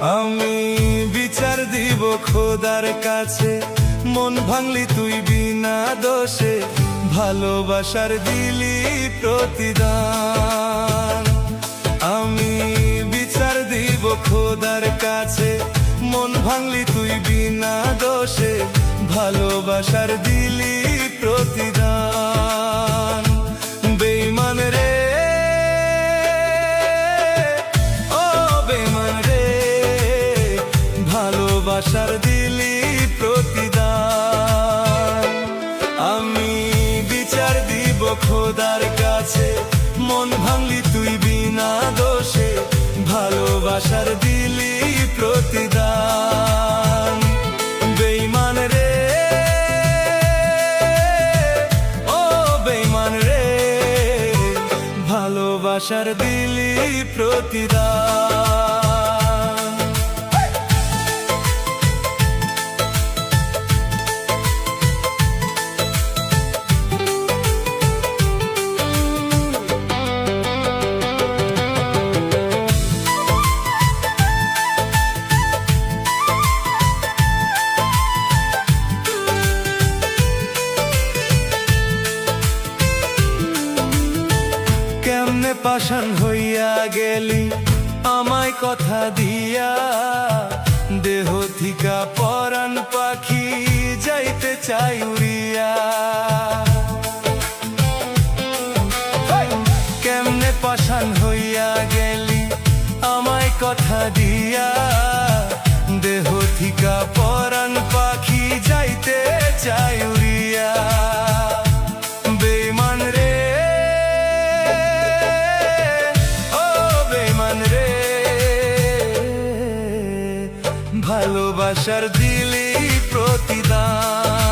আমি বিচার দিব খোদার কাছে, মন ভাঙলি তুই বিনা দোষে, ভালোবাসার দিলি প্রতিদান। আমি বিচার দিব খোদার কাছে, মন ভাঙলি তুই বিনা দোষে, ভালোবাসার দিলি প্রতিদান। বেঈমান রে, ও বেঈমান রে, ভালোবাসার দিলি প্রতিদান। আমি বিচার দিব খোদার কাছে, মন ভাঙলি তুই বিনা দোষে, ভালোবাসার দিলি প্রতিদান। বেঈমান রে, ও বেঈমান রে, ভালোবাসার দিলি প্রতিদান। কেমনে পাষাণ হইয়া গেলি আমায় কথা দিয়া, দেহ থিকা পরাণ পাখি যাইতে চাই উড়িয়া। কেমনে পাষাণ হইয়া গেলি আমায় কথা দিয়া, দেহ থিকা পরাণ পাখি যাইতে চাই উড়িয়া। বেঈমান রে, ভালোবাসার দিলি প্রতিদান।